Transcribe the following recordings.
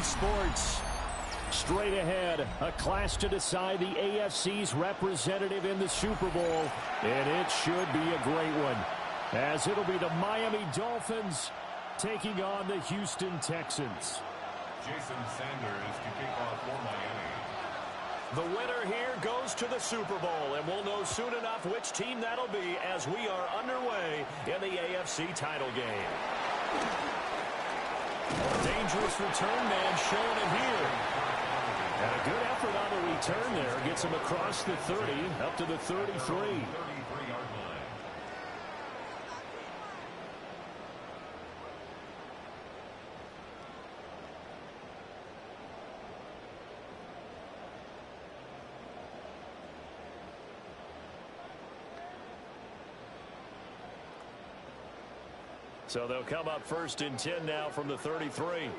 NBC Sports. Straight ahead, a clash to decide the AFC's representative in the Super Bowl, and it should be a great one, as it'll be the Miami Dolphins taking on the Houston Texans. Jason Sanders to kick off for Miami. The winner here goes to the Super Bowl, and we'll know soon enough which team that'll be as we are underway in the AFC title game. A dangerous return man showing it here. And a good effort on the return there. Gets him across the 30, up to the 33. So they'll come up first and 10 now from the 33.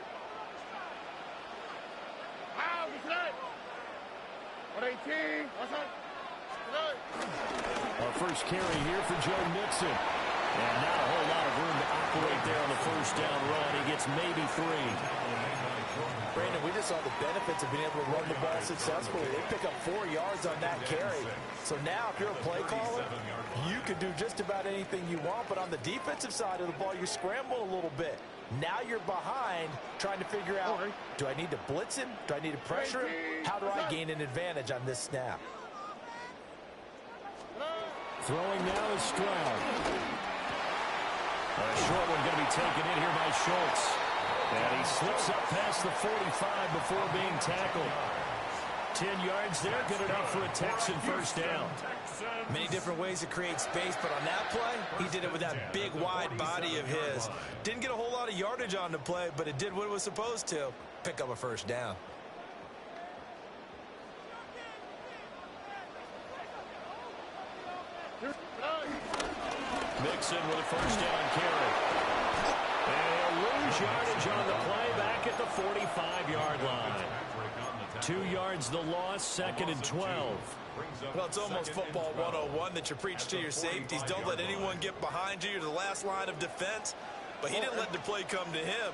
Our first carry here for Joe Mixon. And not a whole lot of room to operate there on the first down run. He gets maybe 3. Brandon, we just saw the benefits of being able to run the ball successfully. They pick up 4 yards on that carry. So now if you're a play caller, you can do just about anything you want. But on the defensive side of the ball, you scramble a little bit. Now you're behind trying to figure out, do I need to blitz him? Do I need to pressure him? How do I gain an advantage on this snap? Throwing now is Stroud. A short one going to be taken in here by Schultz. And he slips up past the 45 before being tackled. 10 yards there, good enough for a Texan first down. Many different ways to create space, but on that play, he did it with that big, wide body of his. Didn't get a whole lot of yardage on the play, but it did what it was supposed to. Pick up a first down. Mixon with a first down carry. And he'll lose yardage on the play back at the 45-yard line. 2 yards the loss, second and 12. Well, it's almost football 101 that you preach to your safeties. Don't let anyone get behind you. You're the last line of defense. But he didn't let the play come to him.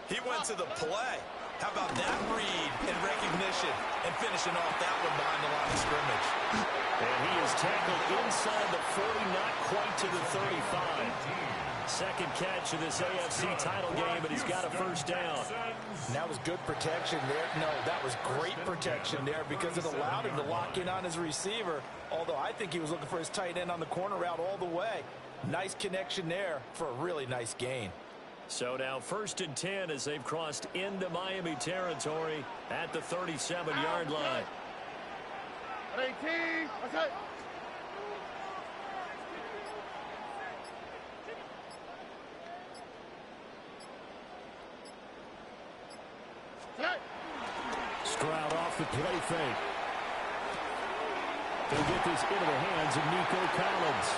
He went to the play. How about that read and recognition and finishing off that one behind the line of scrimmage. And he is tackled inside the 40, not quite to the 35. Second catch of this AFC title game, but he's got a first down. And that was good protection there. No, that was great protection there because it allowed him to lock in on his receiver, although I think he was looking for his tight end on the corner route all the way. Nice connection there for a really nice gain. So now first and 10 as they've crossed into Miami territory at the 37-yard line. 18, okay. Stroud off the play fake. They'll get this into the hands of Nico Collins.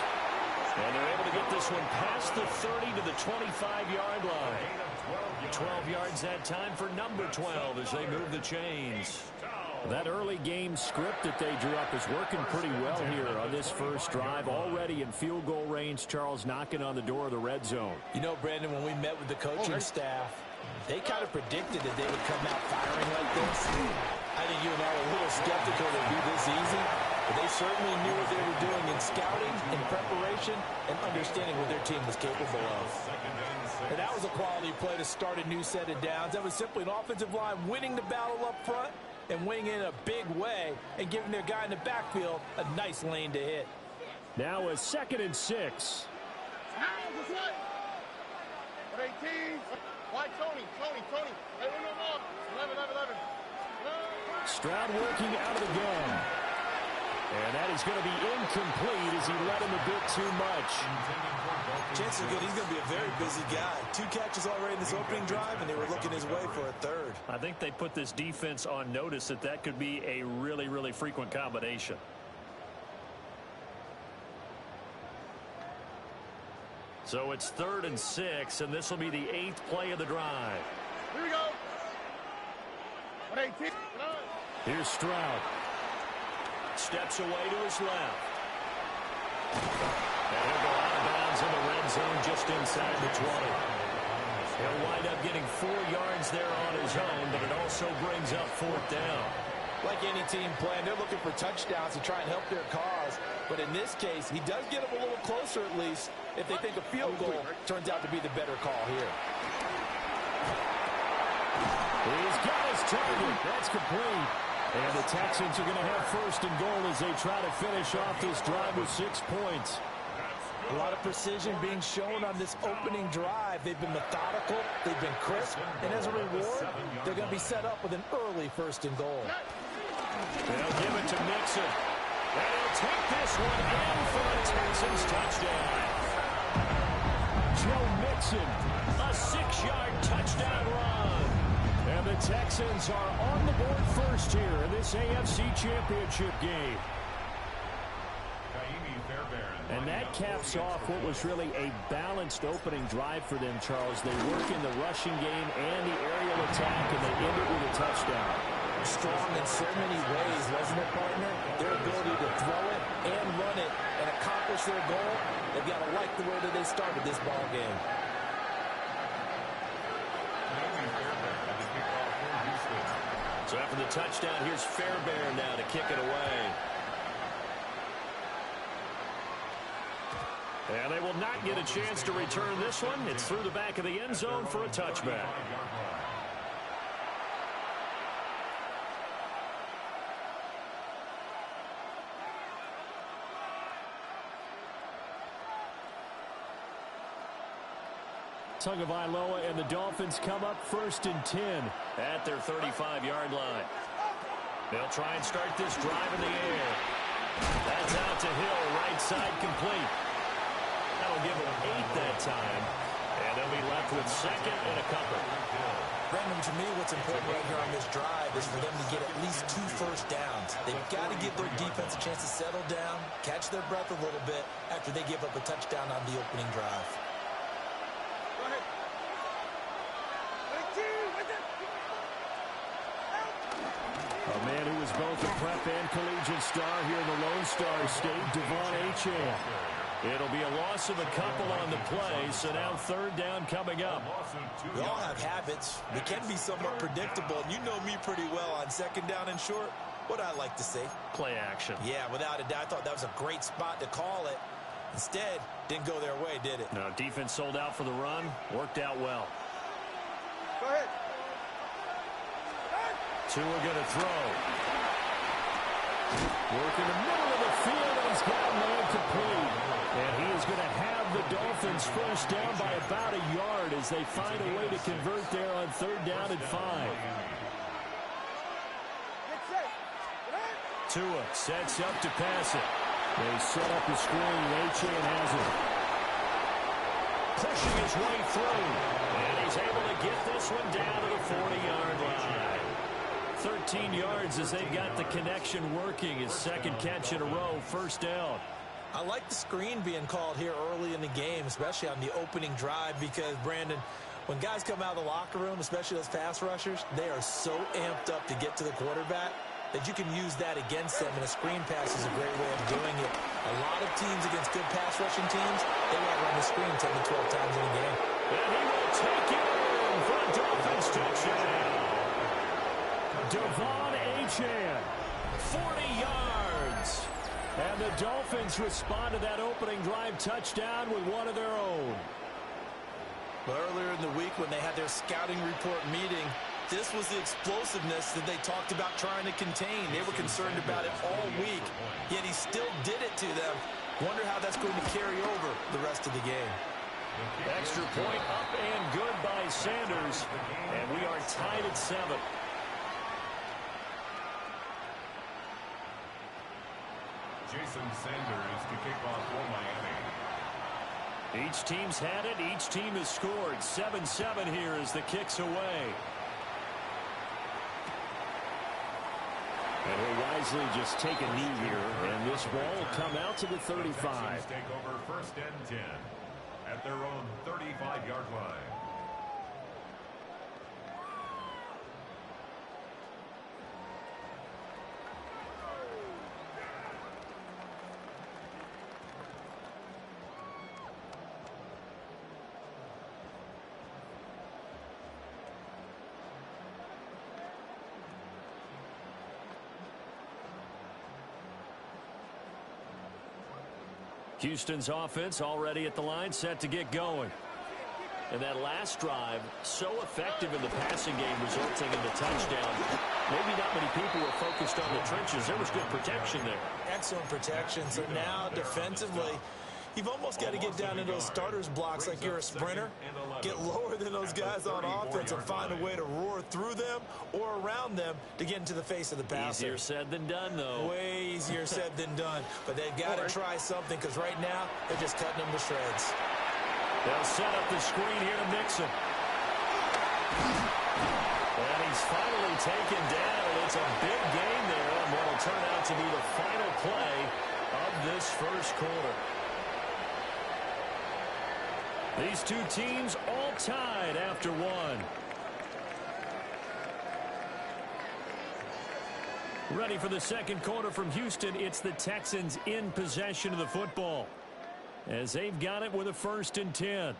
And they're able to get this one past the 30 to the 25-yard line. 12 yards that time for number 12 as they move the chains. That early game script that they drew up is working pretty well here on this first drive. Already in field goal range, Charles knocking on the door of the red zone. You know, Brandon, when we met with the coaching staff, they kind of predicted that they would come out firing like this. I think you and I were a little skeptical that it would be this easy, but they certainly knew what they were doing in scouting, in preparation, and understanding what their team was capable of. And that was a quality play to start a new set of downs. That was simply an offensive line winning the battle up front and winning in a big way and giving their guy in the backfield a nice lane to hit. Now a second and 6. 18. Why, Tony. Hey, no more. 11. Stroud working out of the gun. And that is going to be incomplete as he let him a bit too much. Chances are good he's going to be a very busy guy. 2 catches already in this opening drive, and they were looking his way for a third. I think they put this defense on notice that that could be a really, really frequent combination. So it's 3rd and 6, and this will be the 8th play of the drive. Here we go. 18. Here's Stroud. Steps away to his left. And he'll go out of bounds in the red zone just inside the 20. He'll wind up getting 4 yards there on his own, but it also brings up 4th down. Like any team playing, they're looking for touchdowns to try and help their cause. But in this case, he does get them a little closer at least if they think a field goal turns out to be the better call here. He's got his target. That's complete. And the Texans are going to have 1st and goal as they try to finish off this drive with 6 points. A lot of precision being shown on this opening drive. They've been methodical. They've been crisp. And as a reward, they're going to be set up with an early 1st and goal. They'll give it to Mixon. And he'll take this one in for the Texans touchdown. Joe Mixon, a 6-yard touchdown run. And the Texans are on the board first here in this AFC Championship game. And that caps off what was really a balanced opening drive for them, Charles. They work in the rushing game and the aerial attack, and they end it with a touchdown. Strong in so many ways, wasn't it, partner? Their ability to throw it and run it and accomplish their goal, they've got to like the way that they started this ball game. So after the touchdown, here's Fairbairn now to kick it away. And they will not get a chance to return this one. It's through the back of the end zone for a touchback. Tagovailoa and the Dolphins come up 1st and 10 at their 35-yard line. They'll try and start this drive in the air. That's out to Hill, right side complete. That'll give them 8 that time. And they'll be left with 2nd and a couple. Brandon, to me, what's important right here on this drive is for them to get at least 2 first downs. They've got to give their defense a chance to settle down, catch their breath a little bit after they give up a touchdown on the opening drive. A man who was both a prep and collegiate star here in the Lone Star State, Devon Achane. It'll be a loss of a couple on the play, so now 3rd down coming up. We all have habits. We can be somewhat predictable, and you know me pretty well on 2nd down and short. What I like to say? Play action. Yeah, without a doubt, I thought that was a great spot to call it. Instead, didn't go their way, did it? No, defense sold out for the run. Worked out well. Go ahead. Tua going to throw. Work in the middle of the field, and he's got a man complete. And he is going to have the Dolphins 1st down by about a yard as they find a way to convert there on 3rd down and 5. Tua sets up to pass it. They set up the screen. Achane has it. Pushing his way through. And he's able to get this one down to the 40-yard line. 13 yards as they've got the connection working. His 2nd catch in a row, 1st down. I like the screen being called here early in the game, especially on the opening drive, because, Brandon, when guys come out of the locker room, especially those pass rushers, they are so amped up to get to the quarterback that you can use that against them, and a screen pass is a great way of doing it. A lot of teams against good pass rushing teams, they might run the screen 10 to 12 times in a game. And he will take it in for a Dolphins touchdown. Devon Achane, 40 yards. And the Dolphins respond to that opening drive touchdown with one of their own. But earlier in the week when they had their scouting report meeting, this was the explosiveness that they talked about trying to contain. They were concerned about it all week, yet he still did it to them. Wonder how that's going to carry over the rest of the game. Extra point up and good by Sanders. And we are tied at 7. Jason Sanders to kick off for Miami. Each team's had it. Each team has scored. 7-7 here as the kick's away. And he'll wisely just take a knee here, and this ball will come out to the 35. Texans take over 1st and 10 at their own 35-yard line. Houston's offense already at the line, set to get going. And that last drive, so effective in the passing game, resulting in the touchdown. Maybe not many people were focused on the trenches. There was good protection there. Excellent protection. So now defensively, you've almost got to get down into those starters blocks like you're a sprinter. Get lower than those guys on offense and find a way to roar through them or around them to get into the face of the passer. Easier said than done, though. Way easier said than done. But they've got to try something because right now they're just cutting them to shreds. They'll set up the screen here to Mixon. And he's finally taken down. It's a big gain there on what will turn out to be the final play of this first quarter. These two teams all tied after one. Ready for the second quarter from Houston. It's the Texans in possession of the football, as they've got it with a 1st and 10.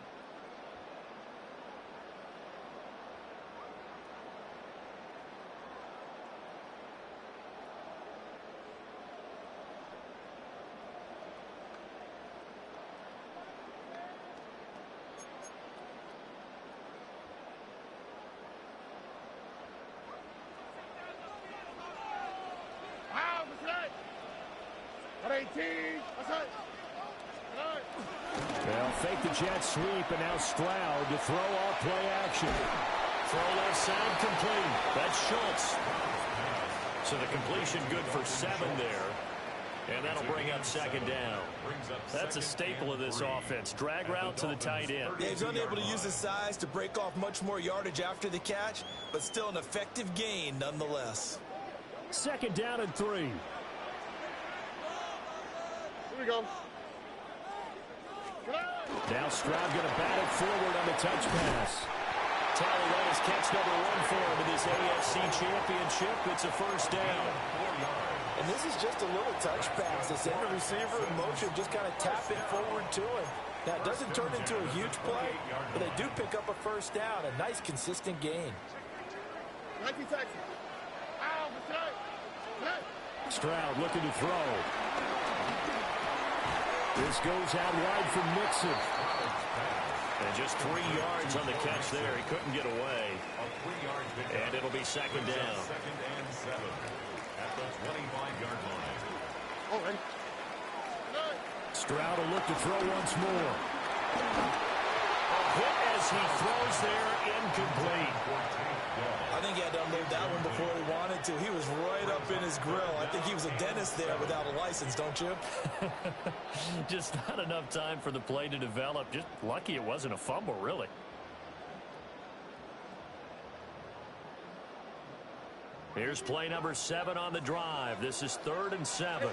They'll fake the jet sweep, and now Stroud to throw off play action. Throw left side complete. That's Schultz. So the completion good for 7 there. And that'll bring up 2nd down. That's a staple of this offense. Drag route to the tight end. Yeah, he's unable to use his size to break off much more yardage after the catch, but still an effective gain nonetheless. 2nd down and 3. Here we go. Now Stroud going to bat it forward on the touch pass. Talluella's catch number 1 for him in this AFC Championship. It's a 1st down. And this is just a little touch pass. They send the receiver in motion, just kind of tap it forward to him. Now, it doesn't turn into a huge play, but they do pick up a 1st down. A nice, consistent gain. Stroud looking to throw. This goes out wide for Mixon. And just 3 yards on the catch there. He couldn't get away. And it'll be 2nd down. 2nd and 7 at the 25-yard line. Stroud will look to throw once more. A hit as he throws there, incomplete. I think he had to unload that one before he wanted to. He was right up in his grill. I think he was a dentist there without a license, don't you? Just not enough time for the play to develop. Just lucky it wasn't a fumble, really. Here's play number 7 on the drive. This is 3rd and 7.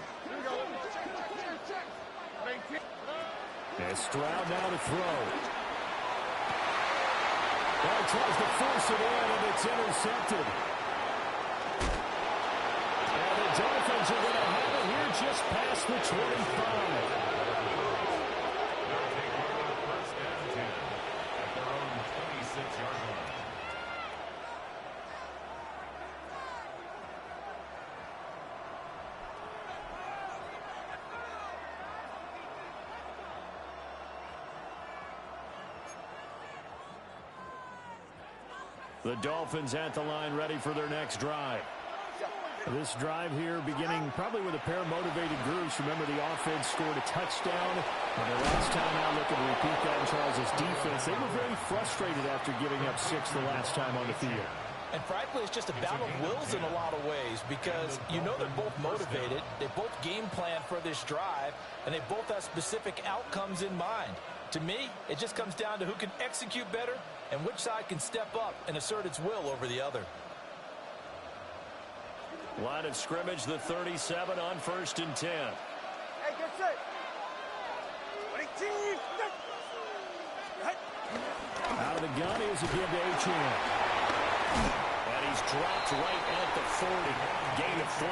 And Stroud now to throw. Well, tries to force it in, and it's intercepted. And the Dolphins are going to have it here just past the 25. They'll take over 1st and 10 at their own 26-yard line. The Dolphins at the line, ready for their next drive. This drive here beginning probably with a pair of motivated groups. Remember, the offense scored a touchdown. And the last time out, looking to repeat that in Charles' defense. They were very frustrated after giving up 6 the last time on the field. And frankly, it's just a battle of wills in a lot of ways because you know they're both motivated. They both game plan for this drive, and they both have specific outcomes in mind. To me, it just comes down to who can execute better and which side can step up and assert its will over the other. Line of scrimmage, the 37 on 1st and 10. Hey, get set. Out of the gun is a give to Achane. And he's dropped right at the 40. Gain of 3.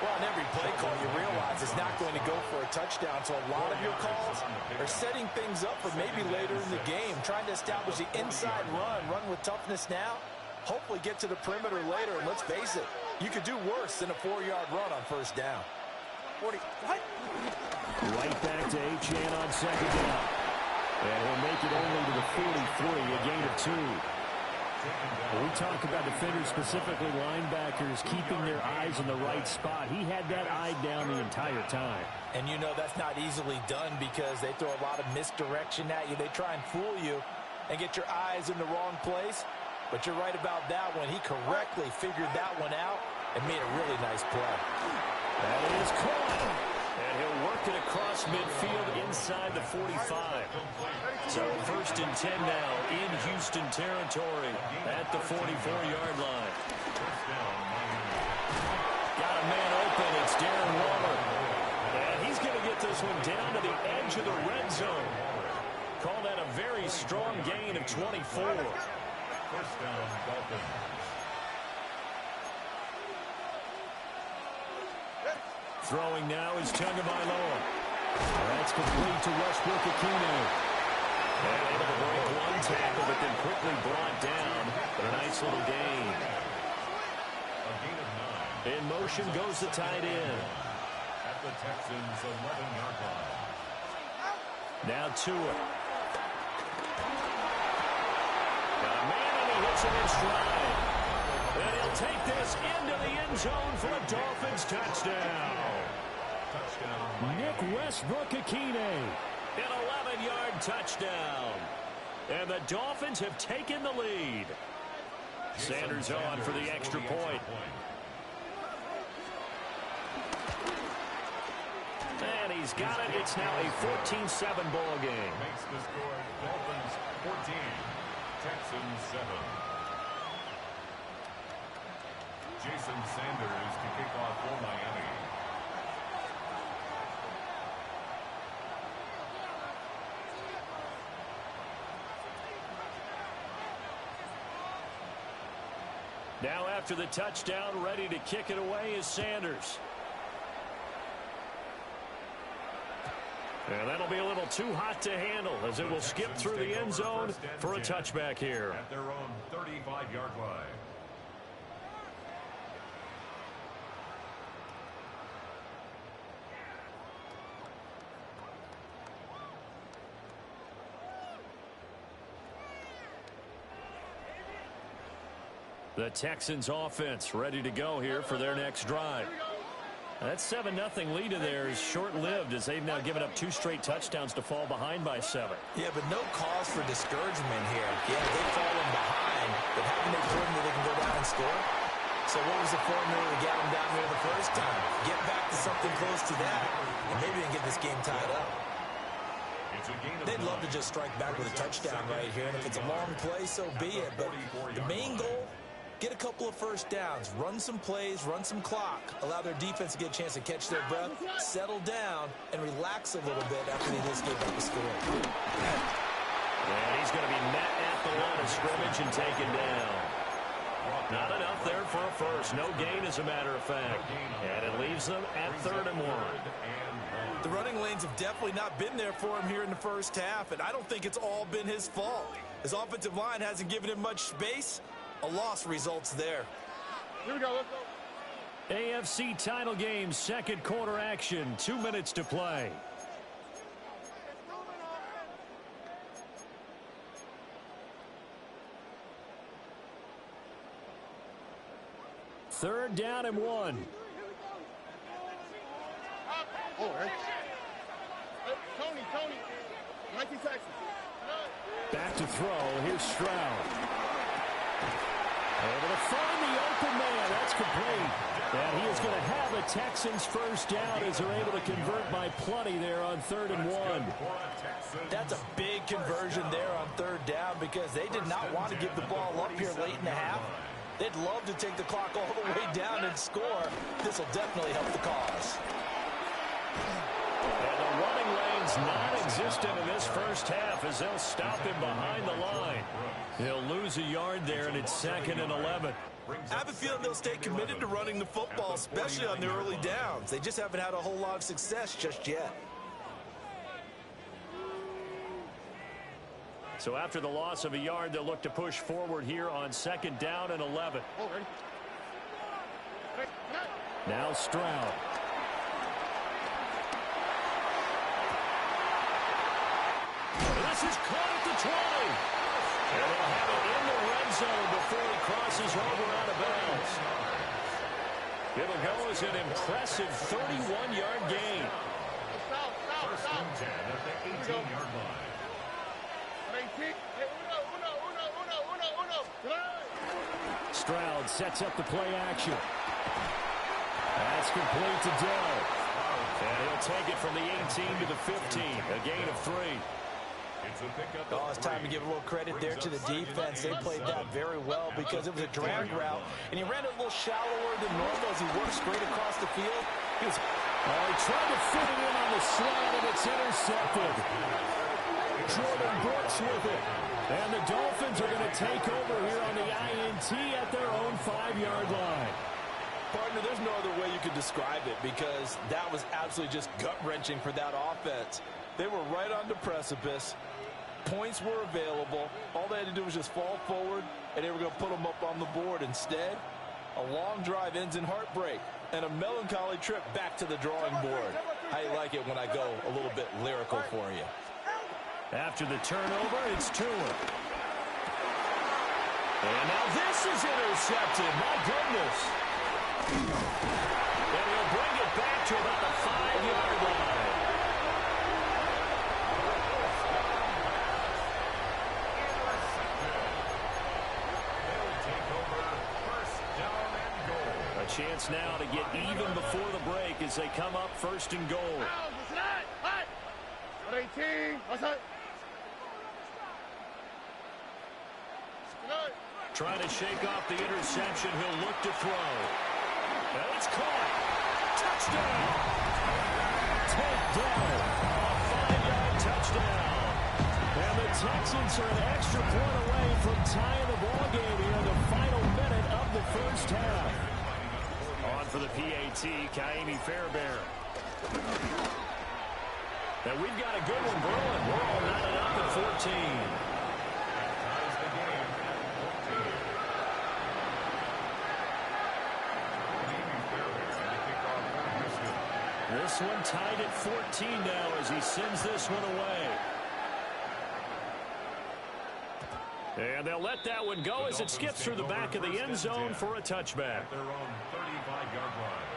Well, in every play call, you realize it's not going to go for a touchdown. So a lot of your calls are setting things up for maybe later in the game, trying to establish the inside run with toughness now, hopefully get to the perimeter later. And let's face it, you could do worse than a 4-yard run on 1st down. 40. What? Right back to Achane on second down. And he'll make it only to the 43, a gain of 2. When we talk about defenders, specifically linebackers, keeping their eyes in the right spot, he had that eye down the entire time. And you know that's not easily done because they throw a lot of misdirection at you. They try and fool you and get your eyes in the wrong place. But you're right about that one. He correctly figured that one out and made a really nice play. That is caught. And he'll work it across midfield inside the 45. So 1st and 10 now in Houston territory at the 44-yard line. Got a man open. It's Darren Waller. And he's going to get this one down to the edge of the red zone. Call that a very strong gain of 24. First down, Dolphins. Throwing now is Tagovailoa. That's complete to Westbrook-Ikhine. And able to break one tackle, but then quickly brought down. But a nice little gain. A gain of 9. In motion goes the tight end. At the Texans' 11-yard line. Now Tua. Got a man and he hits him in stride. And he'll take this into the end zone for a Dolphins touchdown. Nick Westbrook-Ikhine, an 11-yard touchdown. And the Dolphins have taken the lead. Sanders on for the extra point. And he's got it. It's now a 14-7 ball game. Makes the score Dolphins 14, Texans 7. Jason Sanders to kick off for Miami. Now after the touchdown, ready to kick it away is Sanders. And that'll be a little too hot to handle as it will skip through the end zone for a touchback here. At their own 35-yard line. The Texans offense ready to go here for their next drive. That 7-0 lead of theirs short-lived as they've now given up 2 straight touchdowns to fall behind by 7. Yeah, but no cause for discouragement here. Yeah, they've fallen behind, but haven't they proven that they can go down and score? So what was the formula to get them down there the first time? Get back to something close to that, and maybe they can get this game tied up. They'd love to just strike back with a touchdown right here, and if it's a long play, so be it. But the main goal, get a couple of first downs, run some plays, run some clock, allow their defense to get a chance to catch their breath, settle down, and relax a little bit after they just gave up a score. And he's going to be met at the line of scrimmage and taken down. Not enough there for a first. No gain, as a matter of fact. And it leaves them at 3rd and 1. The running lanes have definitely not been there for him here in the first half, and I don't think it's all been his fault. His offensive line hasn't given him much space. A loss results there. Here we go, let's go. AFC title game, 2nd quarter action, 2 minutes to play. Third down and 1. Oh, hey. Hey, Tony. Mikey Texas. Back to throw. Here's Stroud. Able to find the open man. That's complete. And he is going to have a Texans first down as they're able to convert by plenty there on 3rd and 1. That's a big conversion there on 3rd down because they did not want to give the ball up here late in the half. They'd love to take the clock all the way down and score. This will definitely help the cause. And the running lane's non-existent in this first half as they'll stop him behind the line. He'll lose a yard there, and it's 2nd and 11. I have a feeling they'll stay committed to running the football, especially on their early downs. They just haven't had a whole lot of success just yet. So after the loss of a yard, they'll look to push forward here on 2nd down and 11. Now Stroud. This is caught at the 20. And they'll have it in the red zone before he crosses over out of bounds. It'll go as an impressive 31-yard gain. First and 10 at the 18-yard line. Stroud sets up the play action. That's complete to Dell. And he'll take it from the 18 to the 15. A gain of 3. Oh, it's time to give a little credit there to the defense. They played that very well because it was a drag route, and he ran it a little shallower than normal as he worked straight across the field. He tried to fit it in on the slant, and it's intercepted. Jordan Brooks with it. And the Dolphins are going to take over here on the INT at their own 5-yard line. Partner, there's no other way you could describe it because that was absolutely just gut-wrenching for that offense. They were right on the precipice. Points were available. All they had to do was just fall forward, and they were going to put them up on the board. Instead, a long drive ends in heartbreak and a melancholy trip back to the drawing board. I like it when I go a little bit lyrical for you. After the turnover, it's Tua. And now this is intercepted. My goodness. And he'll bring it back to about the 5-yard line. A chance now to get even before the break as they come up first and goal. 18. Trying to shake off the interception. He'll look to throw. And it's caught. Touchdown. Takedown. A 5-yard touchdown. And the Texans are an extra point away from tying the ball game here in the final minute of the first half. On for the PAT, Kaimi Fairbairn. And we've got a good one brewing. We're all knotted up at 14. This one tied at 14 now as he sends this one away. And they'll let that one go as it skips through the back of the end zone for a touchback. Their own 35-yard line.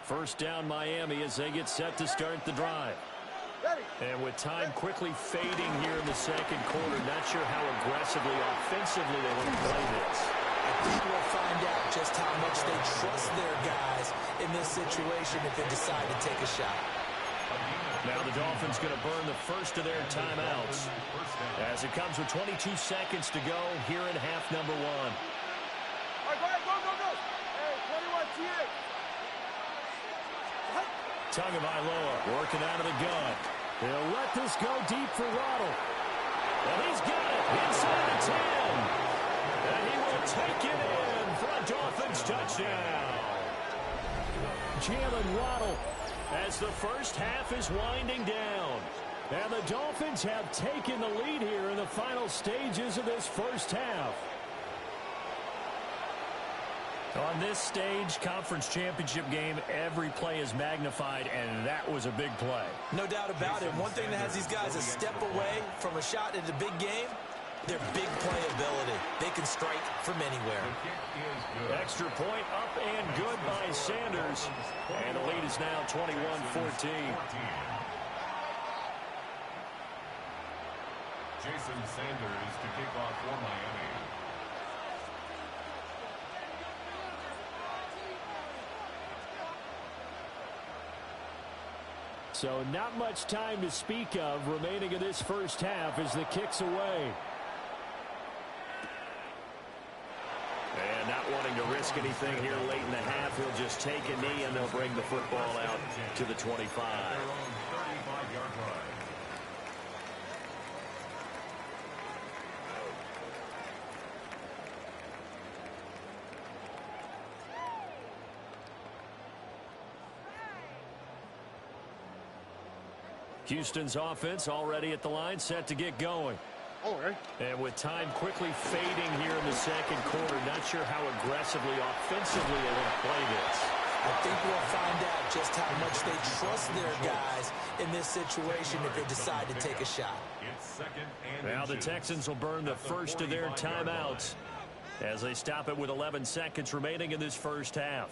First down Miami as they get set to start the drive. And with time quickly fading here in the second quarter, not sure how aggressively, offensively they want to play this. I think we'll find out just how much they trust their guys in this situation if they decide to take a shot. Now the Dolphins going to burn the first of their timeouts as it comes with 22 seconds to go here in half number 1. All right, go. Hey, 21 TA. Tagovailoa working out of the gun. They'll let this go deep for Waddle. And he's got it inside the 10. And he will take it in for a Dolphins touchdown. Jalen Waddle as the first half is winding down. And the Dolphins have taken the lead here in the final stages of this first half. On this stage, conference championship game, every play is magnified, and that was a big play. No doubt about it. One thing that has these guys a step away from a shot in the big game, their big playability. They can strike from anywhere. Extra point up and good by Sanders. And the lead is now 21-14. Jason Sanders to kick off for Miami. So not much time to speak of remaining in this first half as the kick's away. And not wanting to risk anything here late in the half, he'll just take a knee and they'll bring the football out to the 25. Their own 35-yard line. Houston's offense already at the line, set to get going. And with time quickly fading here in the second quarter, not sure how aggressively, offensively they want to play this. I think we'll find out just how much they trust their guys in this situation if they decide to take a shot. Now the Texans will burn the first of their timeouts as they stop it with 11 seconds remaining in this first half.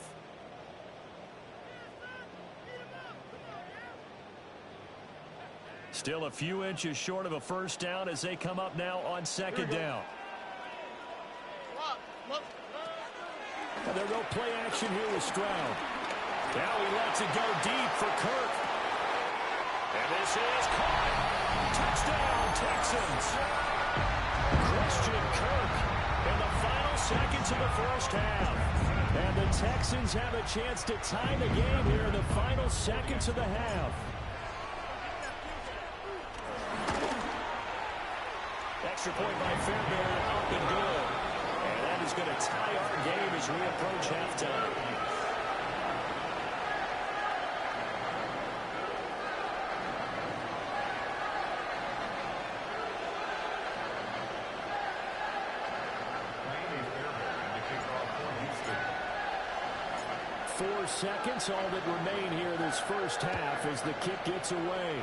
Still a few inches short of a first down as they come up now on second down. And there'll go play action here with Stroud. Now he lets it go deep for Kirk. And this is caught. Touchdown, Texans. Christian Kirk in the final seconds of the first half. And the Texans have a chance to tie the game here in the final seconds of the half. Extra point by Fairbairn, up and good. And that is going to tie our game as we approach halftime. Four seconds, all that remain here this first half as the kick gets away.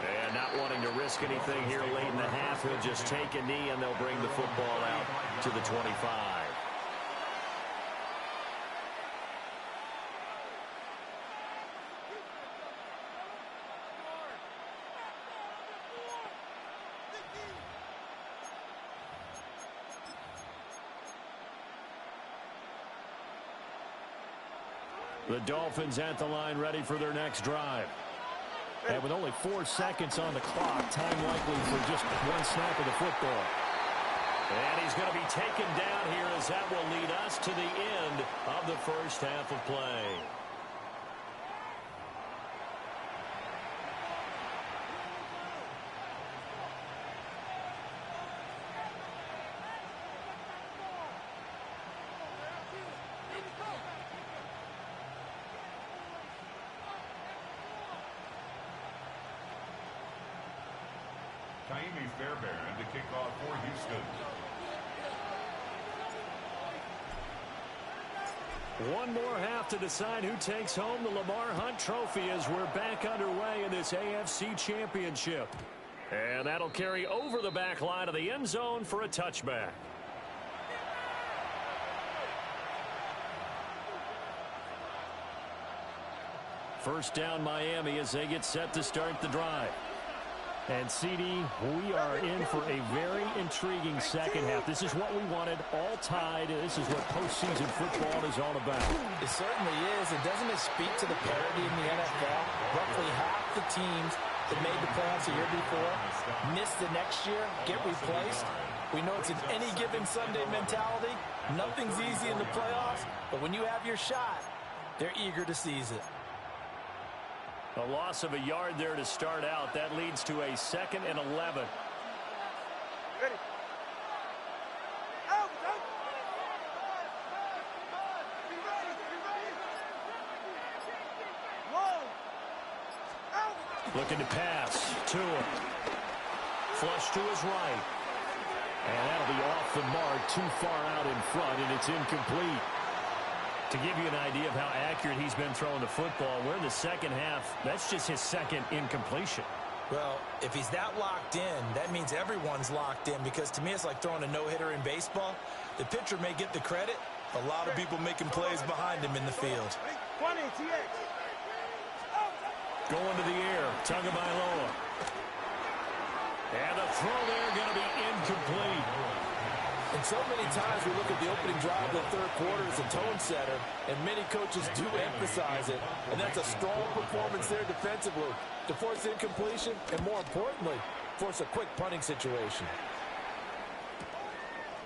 And not wanting to risk anything here late in the half, he'll just take a knee and they'll bring the football out to the 25. The Dolphins at the line, ready for their next drive. And with only 4 seconds on the clock, time likely for just one snap of the football. And he's going to be taken down here as that will lead us to the end of the first half of play. Fairbairn to kick off for Houston. One more half to decide who takes home the Lamar Hunt Trophy as we're back underway in this AFC Championship. And that'll carry over the back line of the end zone for a touchback. First down Miami as they get set to start the drive. And, CD, we are in for a very intriguing second half. This is what we wanted, all tied. This is what postseason football is all about. It certainly is. And doesn't it speak to the parity in the NFL? Roughly half the teams that made the playoffs a year before miss the next year, get replaced. We know it's an any given Sunday mentality. Nothing's easy in the playoffs, but when you have your shot, they're eager to seize it. A loss of a yard there to start out. That leads to a 2nd and 11. Ready. Out, out. Be ready, be ready. Whoa. Out. Looking to pass to him. Flush to his right. And that'll be off the mark, too far out in front, and it's incomplete. To give you an idea of how accurate he's been throwing the football, we're in the second half. That's just his second incompletion. Well, if he's that locked in, that means everyone's locked in, because to me it's like throwing a no-hitter in baseball. The pitcher may get the credit, a lot of people making plays behind him in the field. 20, TX. Going to the air, Tagovailoa. And the throw there going to be incomplete. And so many times we look at the opening drive of the third quarter as a tone setter, and many coaches do emphasize it, and that's a strong performance there defensively to force incompletion and, more importantly, force a quick punting situation.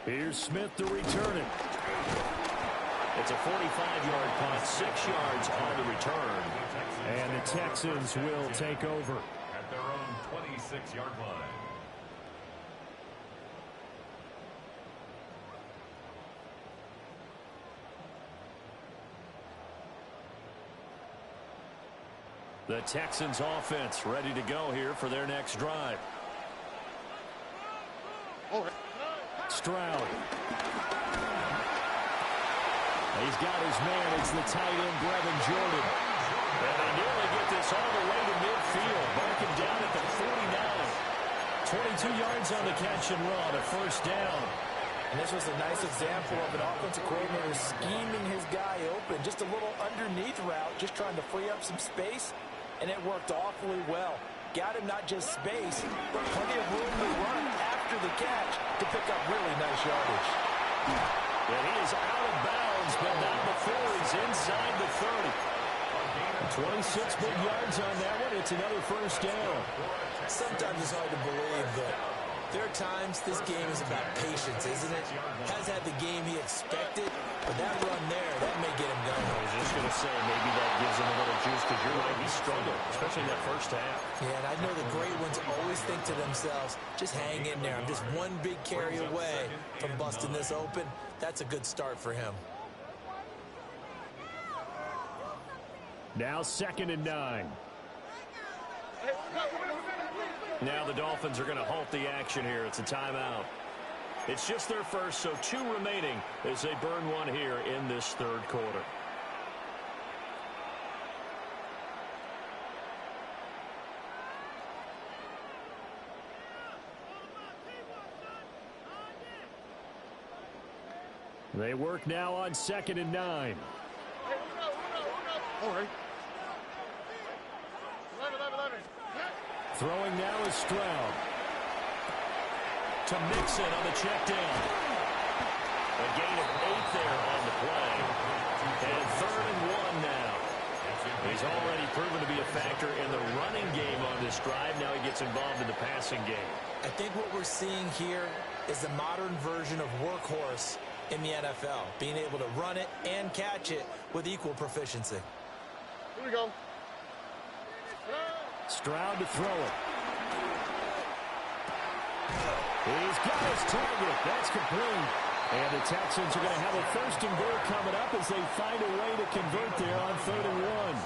Here's Smith to return it. It's a 45-yard punt, 6 yards on the return, and the Texans will take over At their own 26-yard line. The Texans offense ready to go here for their next drive. Stroud. He's got his man. It's the tight end, Brevin Jordan. And they nearly get this all the way to midfield. Marking down at the 49. 22 yards on the catch and run, a first down. And this was a nice example of an offensive coordinator scheming his guy open. Just a little underneath route, just trying to free up some space, and it worked awfully well. Got him not just space, but plenty of room to run after the catch to pick up really nice yardage. And he is out of bounds, but not before he's inside the 30. 26 big yards on that one. It's another first down. Sometimes it's hard to believe, but there are times this game is about patience, isn't it? Has had the game he expected, but that run there, that may get him going. I was just going to say, maybe that gives him a little juice because you're right, he struggled, especially in that first half. Yeah, and I know the great ones always think to themselves, just hang in there. I'm just one big carry away from busting this open. That's a good start for him. Now 2nd and 9. Now the Dolphins are going to halt the action here. It's a timeout. It's just their first, so 2 remaining as they burn one here in this third quarter. They work now on 2nd and 9. All right. Throwing now is Stroud. To Mixon on the check down. A gain of 8 there on the play. And 3rd and 1 now. He's already proven to be a factor in the running game on this drive. Now he gets involved in the passing game. I think what we're seeing here is the modern version of workhorse in the NFL. Being able to run it and catch it with equal proficiency. Here we go. Stroud to throw it. He's got his target. That's complete. And the Texans are going to have a 1st and goal coming up as they find a way to convert there on 3rd and 1.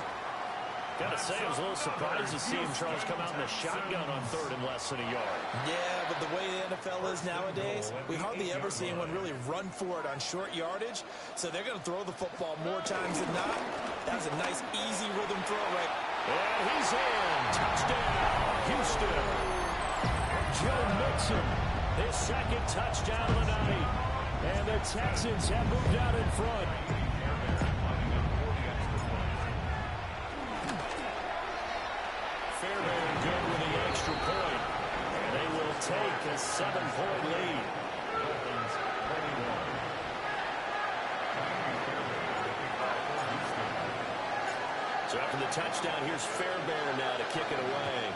Got to say, I was a little surprised to see him, Charles, come out in a shotgun on 3rd and less than a yard. Yeah, but the way the NFL is nowadays, we hardly ever see anyone really run for it on short yardage. So they're going to throw the football more times than not. That was a nice, easy rhythm throw right. And he's in. Touchdown, Houston. Joe Mixon, his 2nd touchdown of the night. And the Texans have moved out in front. Fairbairn good with the extra point. They will take a 7-point lead. So after the touchdown, here's Fairbairn now to kick it away.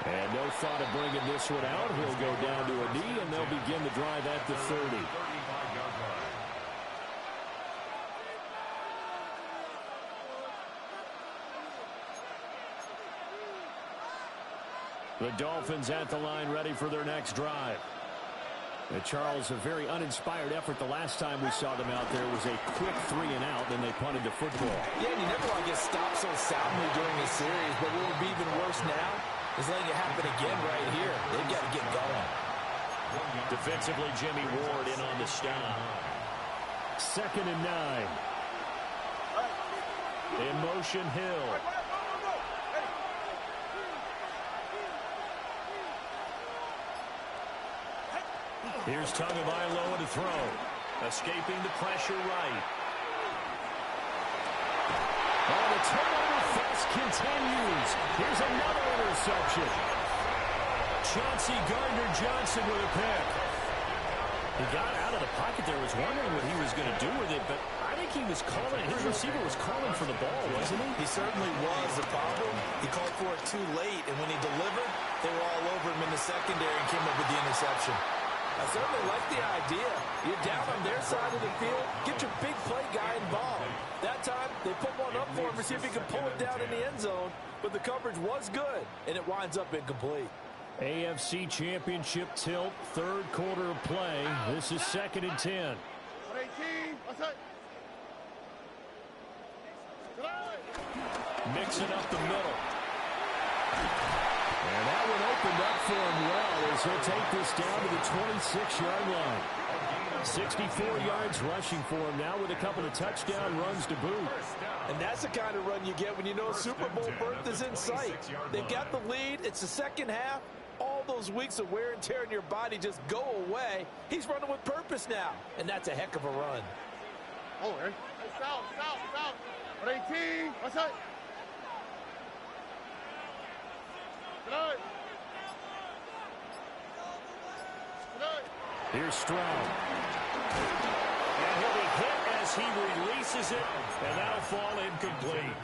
And no thought of bringing this one out. He'll go down to a knee, and they'll begin the drive at the 30. The Dolphins at the line ready for their next drive. Charles, a very uninspired effort the last time we saw them out there was a quick 3 and out, then they punted the football. Yeah, and you never want to get stopped so soundly during a series, but what would be even worse now is letting it happen again right here. They've got to get going. Defensively, Jimmy Ward in on the stop. 2nd and 9. In motion, Hill. Here's Tagovailoa to throw. Escaping the pressure right. Oh, the turnover fest continues. Here's another interception. Chauncey Gardner-Johnson with a pick. He got out of the pocket there, was wondering what he was going to do with it, but I think he was calling. His receiver was calling for the ball, wasn't he? He certainly was. The problem, he called for it too late, and when he delivered, they were all over him in the secondary and came up with the interception. I certainly like the idea. You're down on their side of the field. Get your big play guy involved. That time, they put one up for him to see if he could pull it down in the end zone. But the coverage was good, and it winds up incomplete. AFC Championship tilt, 3rd quarter of play. This is 2nd and 10. 118. What's that? Mixing up the middle. And that one opened up for him well as he'll take this down to the 26-yard line. 64 yards rushing for him now with a couple of touchdown runs to boot. And that's the kind of run you get when you know Super Bowl berth is in sight. They've got the lead. It's the second half. All those weeks of wear and tear in your body just go away. He's running with purpose now, and that's a heck of a run. Oh, hey. South. 18. What's that? Good. Here's Stroud. And he'll be hit as he releases it, and that'll fall incomplete.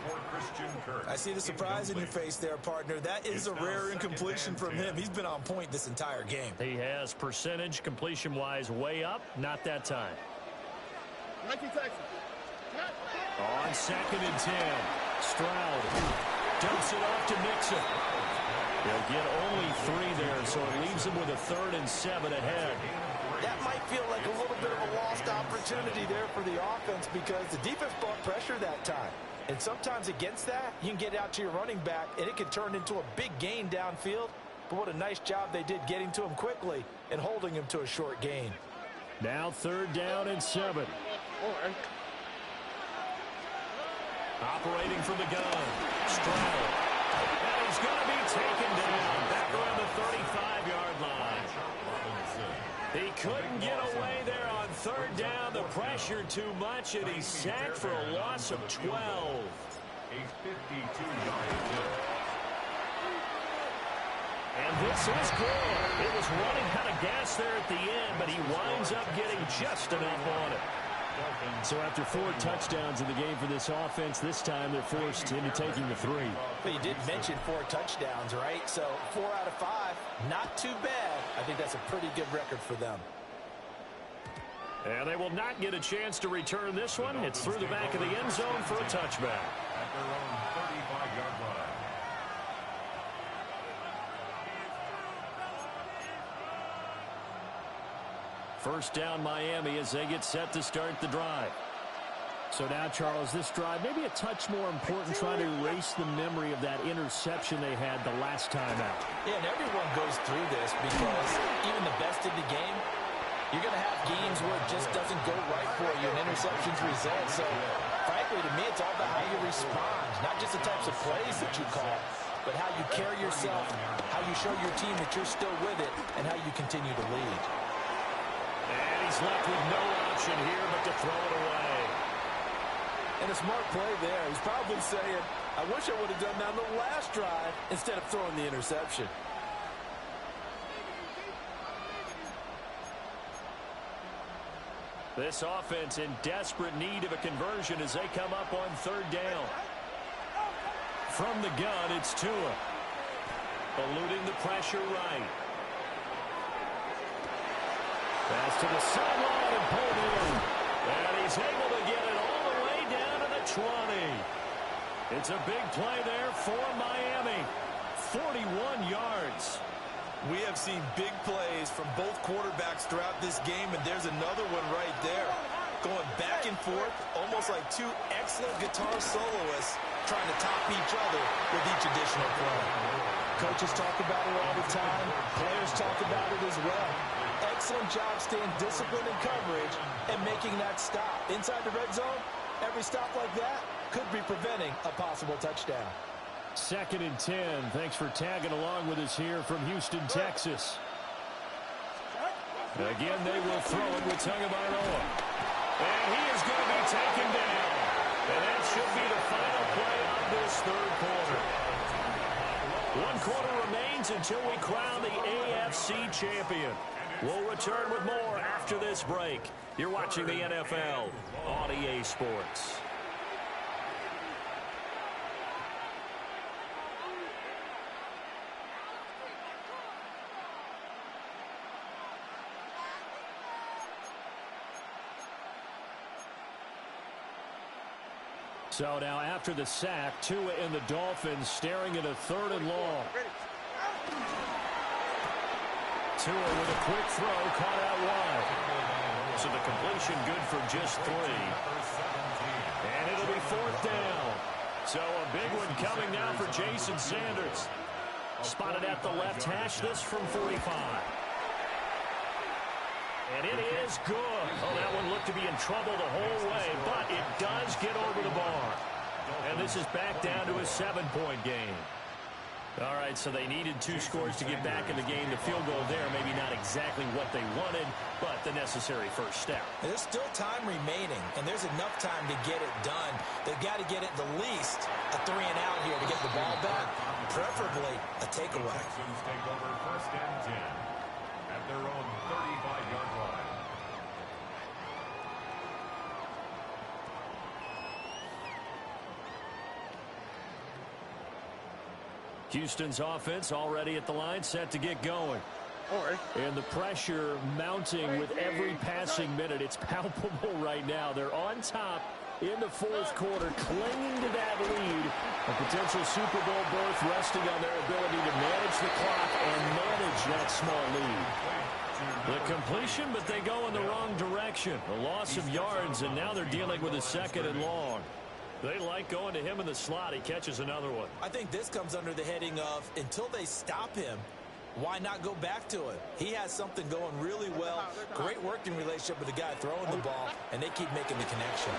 I see the surprise in your face there, partner. That is a rare incompletion from him. He's been on point this entire game. He has percentage completion-wise way up, not that time. On 2nd and 10, Stroud dumps it off to Mixon. He'll get only 3 there, so it leaves him with a 3rd and 7 ahead. That might feel like a little bit of a lost opportunity there for the offense because the defense brought pressure that time. And sometimes against that, you can get out to your running back, and it can turn into a big gain downfield. But what a nice job they did getting to him quickly and holding him to a short gain. Now 3rd down and 7. Operating from the gun. Stroud. And he's going to be taken down back around the 35-yard line. He couldn't get away there on 3rd down. The pressure too much, and he's sacked for a loss of 12. A 52-yard attempt. And this is good. It was running out of gas there at the end, but he winds up getting just enough on it. So after 4 touchdowns in the game for this offense, this time they're forced into taking the 3. But you did mention 4 touchdowns, right? So 4 out of 5, not too bad. I think that's a pretty good record for them. And they will not get a chance to return this one. It's through the back of the end zone for a touchback. At their own 35-yard line. First down Miami as they get set to start the drive. So now, Charles, this drive maybe a touch more important, trying to erase the memory of that interception they had the last time out. Yeah, and everyone goes through this because even the best in the game, you're going to have games where it just doesn't go right for you and interceptions result. So, frankly, to me, it's all about how you respond, not just the types of plays that you call, but how you carry yourself, how you show your team that you're still with it, and how you continue to lead. And he's left with no option here but to throw it away. And a smart play there. He's probably saying, I wish I would have done that on the last drive instead of throwing the interception. This offense in desperate need of a conversion as they come up on 3rd down. From the gun, it's Tua. Eluding the pressure right. Pass to the sideline and pulled in. And he's able to get it all the way down to the 20. It's a big play there for Miami. 41 yards. We have seen big plays from both quarterbacks throughout this game, and there's another one right there. Going back and forth, almost like 2 excellent guitar soloists trying to top each other with each additional play. Coaches talk about it all the time. Players talk about it as well. Excellent job staying disciplined in coverage and making that stop. Inside the red zone, every stop like that could be preventing a possible touchdown. 2nd and 10. Thanks for tagging along with us here from Houston, Texas. Again, they will throw it with Tagovailoa. And he is going to be taken down. And that should be the final play of this 3rd quarter. 1 quarter remains until we crown the AFC champion. We'll return with more after this break. You're watching the NFL on EA Sports. So now after the sack, Tua and the Dolphins staring at a 3rd and long. Tua with a quick throw, caught out wide. So the completion good for just 3. And it'll be 4th down. So a big one coming now for Jason Sanders. Spotted at the left hash, this from 45. And it is good. Oh, that one looked to be in trouble the whole way, but it does get over the bar. And this is back down to a 7-point game. All right, so they needed 2 scores to get back in the game. The field goal there, maybe not exactly what they wanted, but the necessary first step. There's still time remaining, and there's enough time to get it done. They've got to get it the least a 3 and out here to get the ball back, preferably a takeaway. Texans take over 1st and 10 at their own 35-yard line. Houston's offense already at the line, set to get going. And the pressure mounting with every passing minute. It's palpable right now. They're on top in the 4th quarter, clinging to that lead. A potential Super Bowl berth resting on their ability to manage the clock and manage that small lead. The completion, but they go in the wrong direction. A loss of yards, and now they're dealing with a 2nd and long. They like going to him in the slot. He catches another one. I think this comes under the heading of, until they stop him, why not go back to it? He has something going really well. Great working relationship with the guy throwing the ball, and they keep making the connection.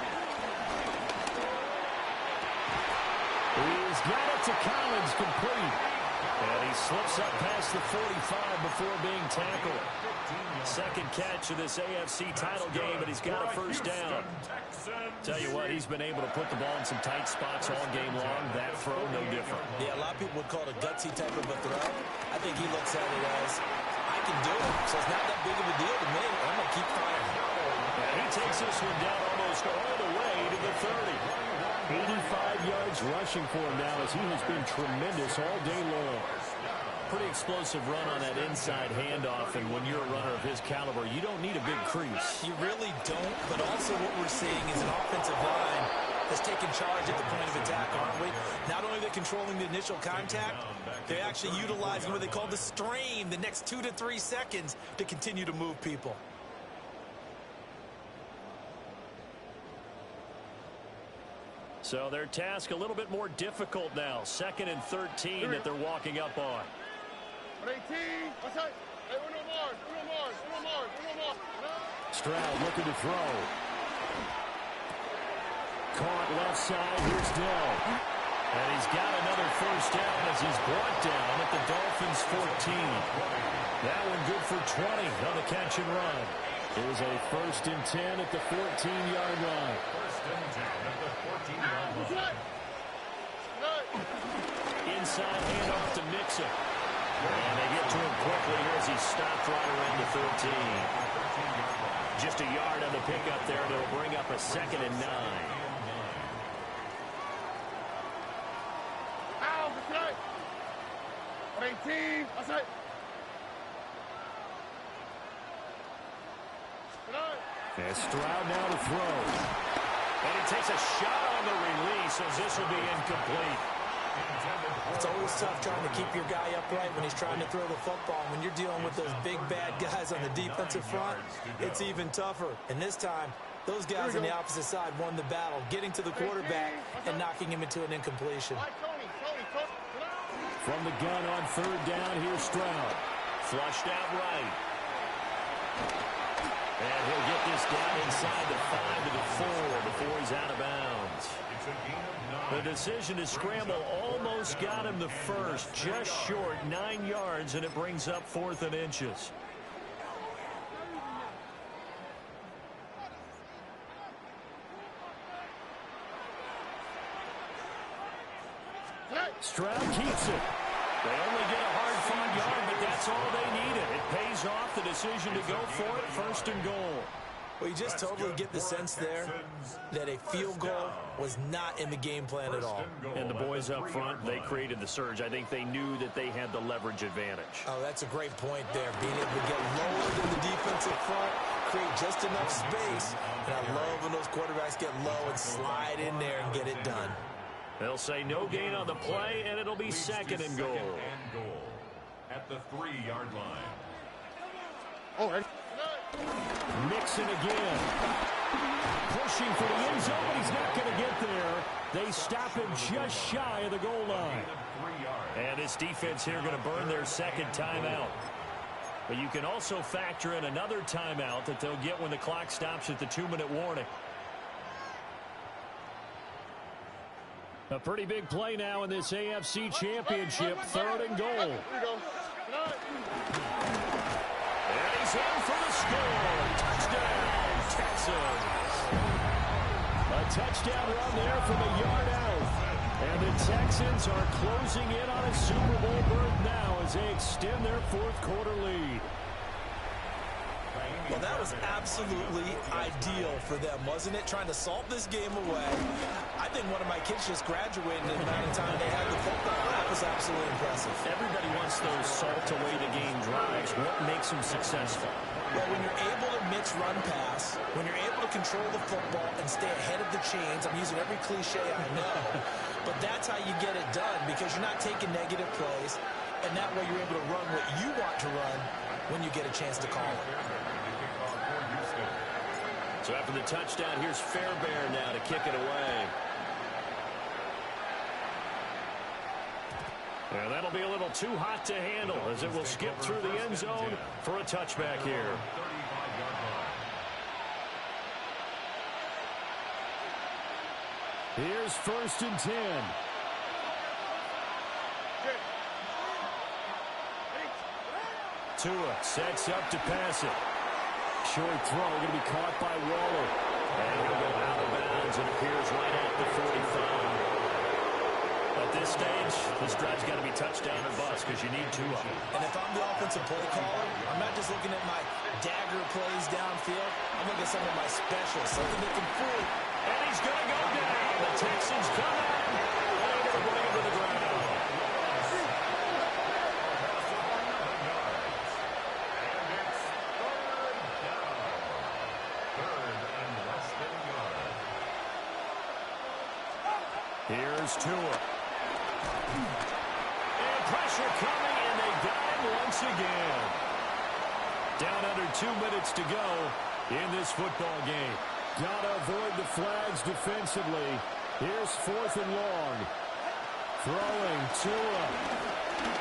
He's got it to Collins, complete. And he slips up past the 45 before being tackled. 2nd catch of this AFC title game, and he's got a 1st down. Tell you what, he's been able to put the ball in some tight spots all game long. That throw, no different. Yeah, a lot of people would call it a gutsy type of a throw. I think he looks at it as, I can do it, so it's not that big of a deal to me. I'm going to keep firing. And he takes this one down almost all the way to the 30. 85 yards rushing for him now, as he has been tremendous all day long. Pretty explosive run on that inside handoff, and when you're a runner of his caliber, you don't need a big crease. You really don't, but also what we're seeing is an offensive line that's taking charge at the point of attack, aren't we? Not only are they controlling the initial contact, they're actually utilizing what they call the strain, the next 2 to 3 seconds to continue to move people. So their task a little bit more difficult now. 2nd and 13 that they're walking up on. 18, outside. Hey, uno more. Stroud looking to throw. Caught left side. Here's Dell. And he's got another 1st down as he's brought down at the Dolphins' 14. That one good for 20 on the catch and run. Here's a 1st and 10 at the 14-yard line. 1st and 10 at the 14-yard line. Inside handoff to Mixon. And they get to him quickly here as he's stopped right around the 13. Just a yard on the pickup there. They'll bring up a 2nd and 9. Ow, that's right. 18, outside. And Stroud now to throw. And he takes a shot on the release as this will be incomplete. It's always tough trying to keep your guy upright when he's trying to throw the football. When you're dealing with those big, bad guys on the defensive front, it's even tougher. And this time, those guys on the opposite side won the battle, getting to the quarterback and knocking him into an incompletion. From the gun on 3rd down, here's Stroud. Flushed out right. And he'll get this down inside the 5 to the 4 before he's out of bounds. The decision to scramble almost got him the 1st, just short, 9 yards, and it brings up 4th and inches. Stroud keeps it. They only get a hard-fought yard, but that's all they needed. It pays off the decision to go for it, 1st and goal. Well, you just totally get the sense there that a field goal was not in the game plan at all. And the boys up front, they created the surge. I think they knew that they had the leverage advantage. Oh, that's a great point there. Being able to get lower than the defensive front, create just enough space. And I love when those quarterbacks get low and slide in there and get it done. They'll say no gain on the play, and it'll be 2nd and goal. At the 3-yard line. All right. Mixon again. Pushing for the end zone, but he's not going to get there. They stop him just shy of the goal line. And this defense here going to burn their second timeout. But you can also factor in another timeout that they'll get when the clock stops at the 2-minute warning. A pretty big play now in this AFC Championship. 3rd and goal. Here we go. And he's in for the score. Touchdown, Texans. A touchdown run there from a yard out. And the Texans are closing in on a Super Bowl berth now as they extend their 4th quarter lead. Well, that was absolutely ideal for them, wasn't it? Trying to salt this game away. I think one of my kids just graduated in the amount of time they had the football. That was absolutely impressive. Everybody wants those salt-away-the-game drives. What makes them successful? Well, when you're able to mix run-pass, when you're able to control the football and stay ahead of the chains, I'm using every cliche I know, but that's how you get it done because you're not taking negative plays, and that way you're able to run what you want to run when you get a chance to call it. So after the touchdown, here's Fairbairn now to kick it away. And that'll be a little too hot to handle as it will skip through the end zone for a touchback here. Here's 1st and 10. Tua sets up to pass it. Short throw going to be caught by Waller. And he'll go out of bounds and appears right at the 45. At this stage, this drive's got to be touchdown or bust because you need 2 of them. And if I'm the offensive play caller, I'm not just looking at my dagger plays downfield. I'm looking at some of my specials, something that can fool. And he's going to go down. The Texans come in. And they're going to bring him to the ground. Here's Tua. And pressure coming, and they got him once again. Down under 2 minutes to go in this football game. Got to avoid the flags defensively. Here's 4th and long. Throwing Tua.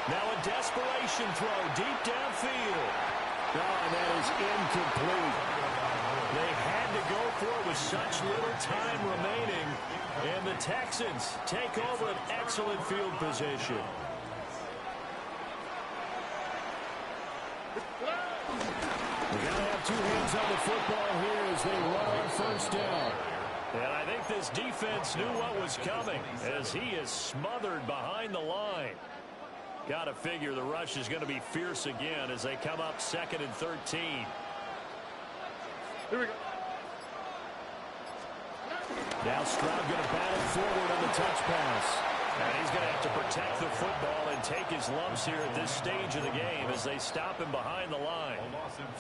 Now a desperation throw deep downfield. Oh, and that is incomplete. They had to go for it with such little time remaining. And the Texans take over an excellent field position. We got to have 2 hands on the football here as they run on 1st down. And I think this defense knew what was coming as he is smothered behind the line. Got to figure the rush is going to be fierce again as they come up 2nd and 13. Here we go. Now Stroud going to battle forward on the touch pass. And he's going to have to protect the football and take his lumps here at this stage of the game as they stop him behind the line.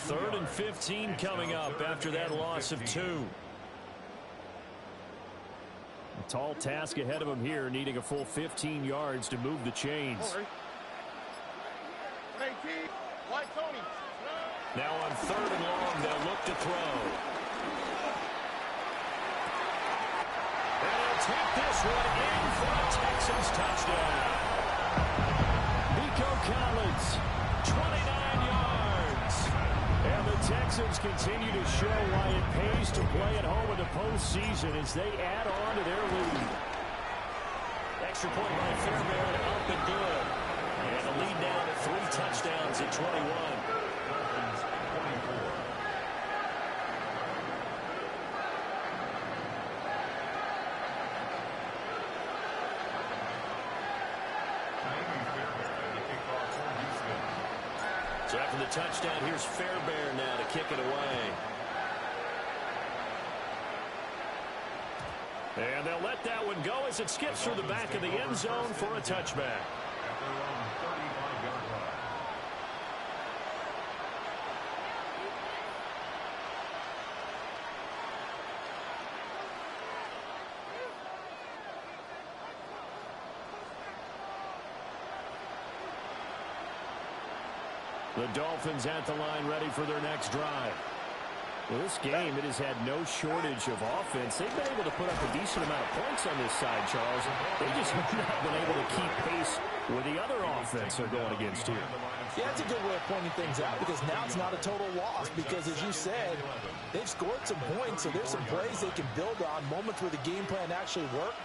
3rd and 15 coming up after that loss of 2. A tall task ahead of him here, needing a full 15 yards to move the chains. Now on 3rd and long, they'll look to throw. And he'll take this one in for a Texans touchdown. Nico Collins, 29 yards. And the Texans continue to show why it pays to play at home in the postseason as they add on to their lead. Extra point by Fairbairn, up and good. And the lead down to 3 touchdowns at 21. So after the touchdown, here's Fairbairn now to kick it away. And they'll let that one go as it skips through the back of the end zone for a touchback. The Dolphins at the line ready for their next drive. Well, this game, it has had no shortage of offense. They've been able to put up a decent amount of points on this side, Charles. They just have not been able to keep pace with the other offense they're going against here. Yeah, that's a good way of pointing things out because now it's not a total loss because, as you said, they've scored some points, so there's some plays they can build on, moments where the game plan actually worked.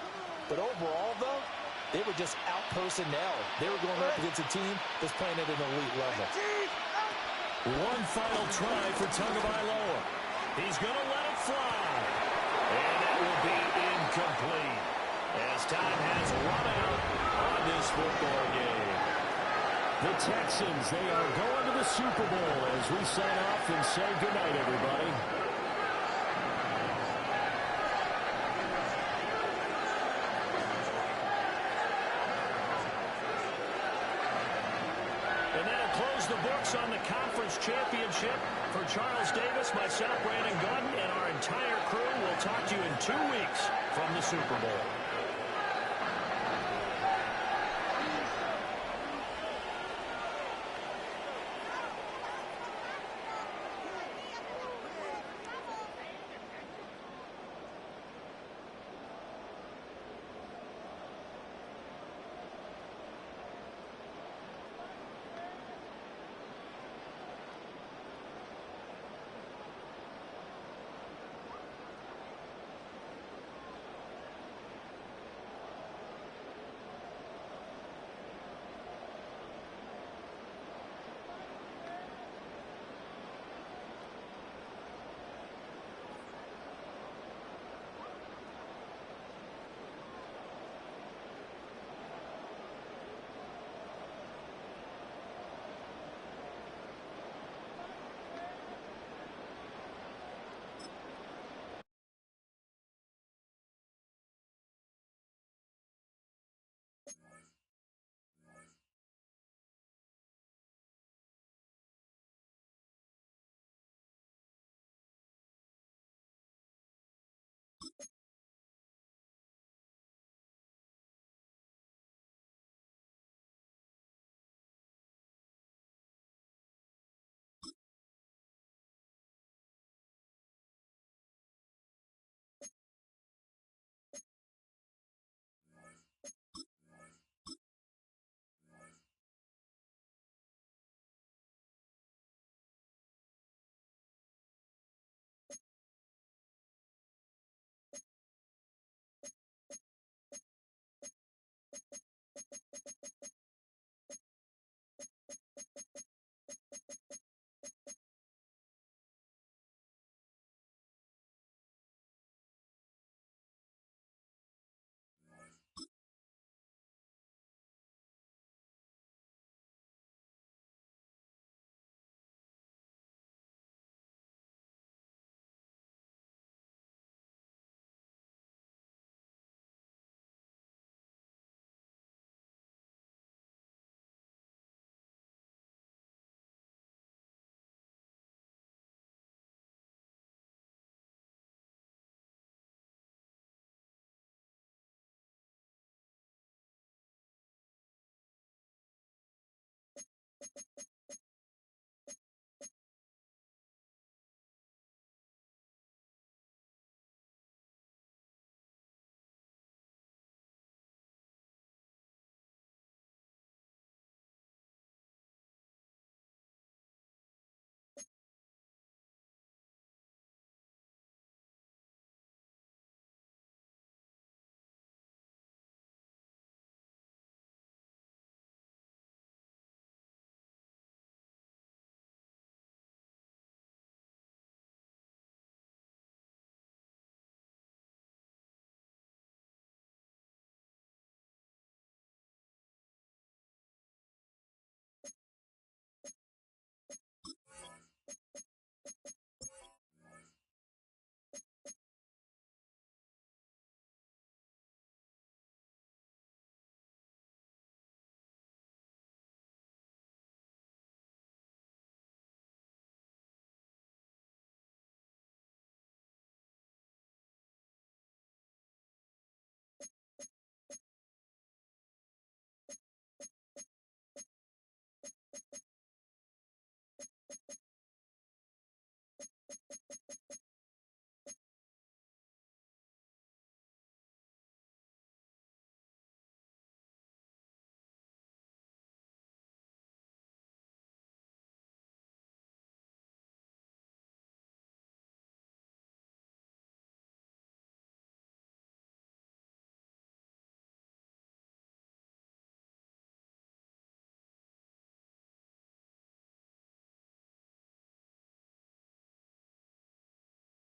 But overall, though, they were just out-personnel. They were going up against a team that's playing at an elite level. One final try for Tagovailoa. He's going to let it fly. And that will be incomplete as time has run out on this football game. The Texans, they are going to the Super Bowl as we sign off and say goodnight, everybody. And that'll close the books on the conference championship. For Charles Davis, myself, Brandon Gunn, and our entire crew, we'll talk to you in 2 weeks from the Super Bowl.